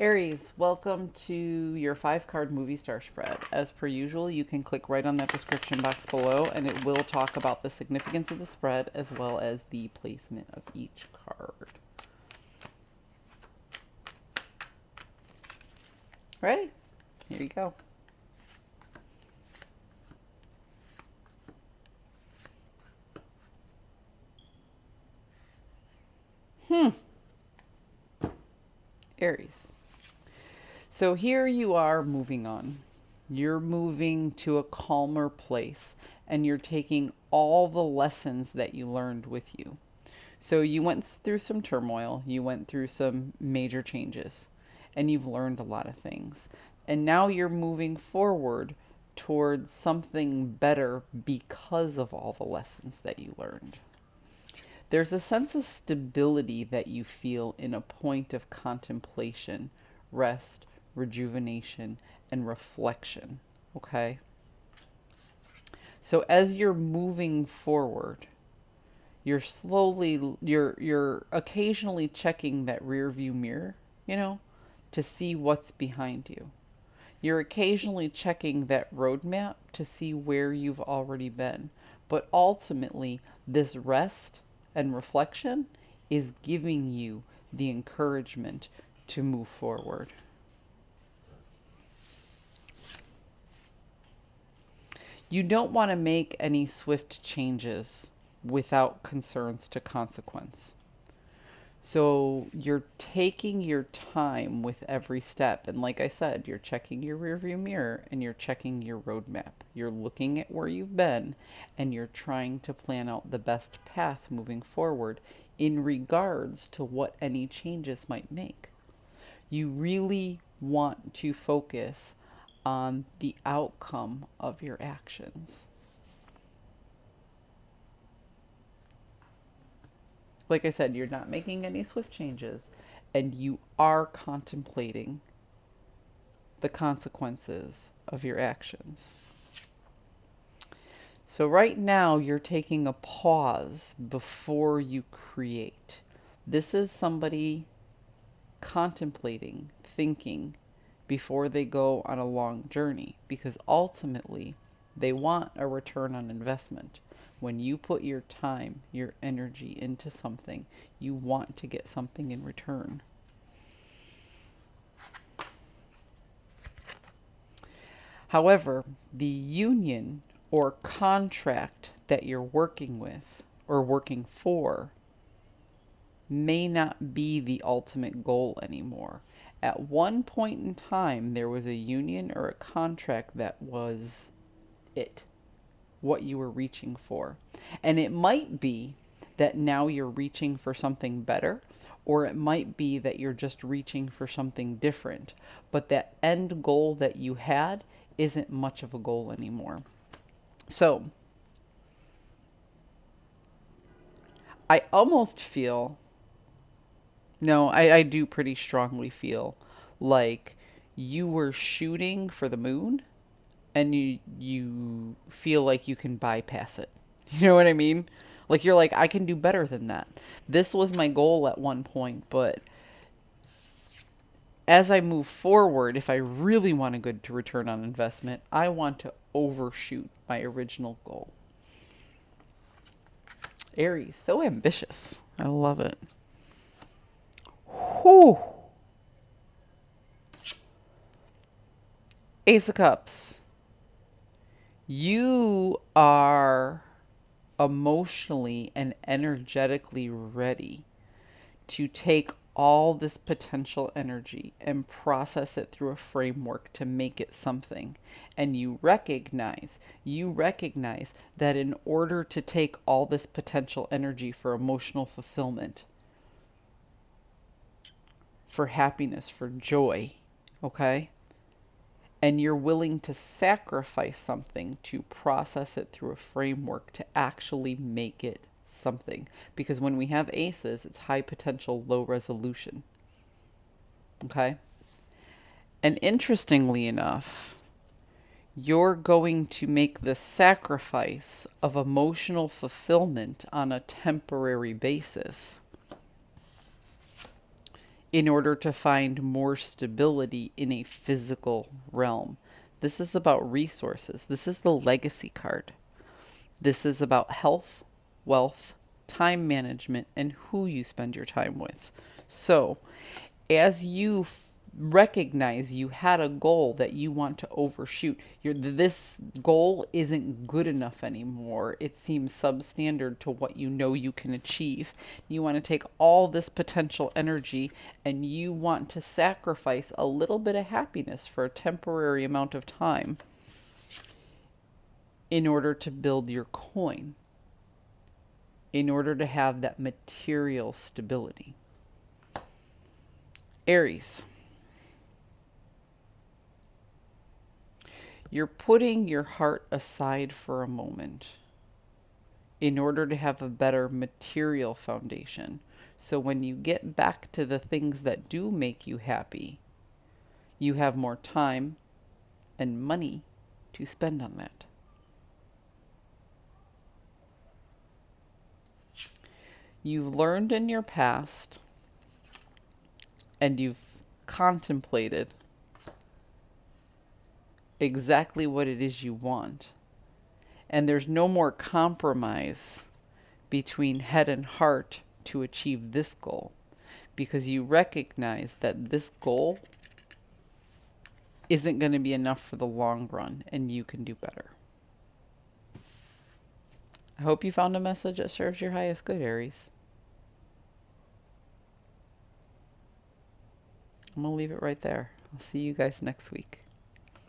Aries, welcome to your 5 card movie star spread. As per usual, you can click right on that description box below and it will talk about the significance of the spread as well as the placement of each card. Ready? Here you go. Aries. So here you are moving on. You're moving to a calmer place and you're taking all the lessons that you learned with you. So you went through some turmoil, you went through some major changes, and you've learned a lot of things. And now you're moving forward towards something better because of all the lessons that you learned. There's a sense of stability that you feel in a point of contemplation, rest, rejuvenation, and reflection. Okay? So as you're moving forward, you're occasionally checking that rear view mirror, to see what's behind you. You're occasionally checking that roadmap to see where you've already been. But ultimately, this rest and reflection is giving you the encouragement to move forward. You don't want to make any swift changes without concerns to consequence. So you're taking your time with every step. And like I said, you're checking your rearview mirror and you're checking your roadmap. You're looking at where you've been and you're trying to plan out the best path moving forward in regards to what any changes might make. You really want to focus on the outcome of your actions. Like I said, you're not making any swift changes and you are contemplating the consequences of your actions. So right now you're taking a pause before you create. This is somebody contemplating, thinking before they go on a long journey because ultimately they want a return on investment. When you put your time, your energy into something, you want to get something in return. However, the union or contract that you're working with or working for may not be the ultimate goal anymore. At one point in time, there was a union or a contract that was it, what you were reaching for. And it might be that now you're reaching for something better, or it might be that you're just reaching for something different. But that end goal that you had isn't much of a goal anymore. So, I almost feel, no, I do pretty strongly feel like you were shooting for the moon and you feel like you can bypass it. You know what I mean? Like you're like, I can do better than that. This was my goal at one point, but as I move forward, if I really want a good return on investment, I want to overshoot my original goal. Aries, so ambitious. I love it. Whew. Ace of Cups. You are emotionally and energetically ready to take all this potential energy and process it through a framework to make it something. And you recognize that in order to take all this potential energy for emotional fulfillment, for happiness, for joy, okay? And you're willing to sacrifice something to process it through a framework to actually make it something. Because when we have aces, it's high potential, low resolution. Okay? And interestingly enough, you're going to make the sacrifice of emotional fulfillment on a temporary basis in order to find more stability in a physical realm. This is about resources. This is the legacy card. This is about health, wealth, time management, and who you spend your time with. So, as you recognize you had a goal that you want to overshoot, this goal isn't good enough anymore. It seems substandard to what you know you can achieve. You want to take all this potential energy and you want to sacrifice a little bit of happiness for a temporary amount of time in order to build your coin, in order to have that material stability. Aries, you're putting your heart aside for a moment in order to have a better material foundation. So when you get back to the things that do make you happy, you have more time and money to spend on that. You've learned in your past and you've contemplated exactly what it is you want. And there's no more compromise between head and heart to achieve this goal, because you recognize that this goal isn't going to be enough for the long run and you can do better. I hope you found a message that serves your highest good, Aries. I'm going to leave it right there. I'll see you guys next week.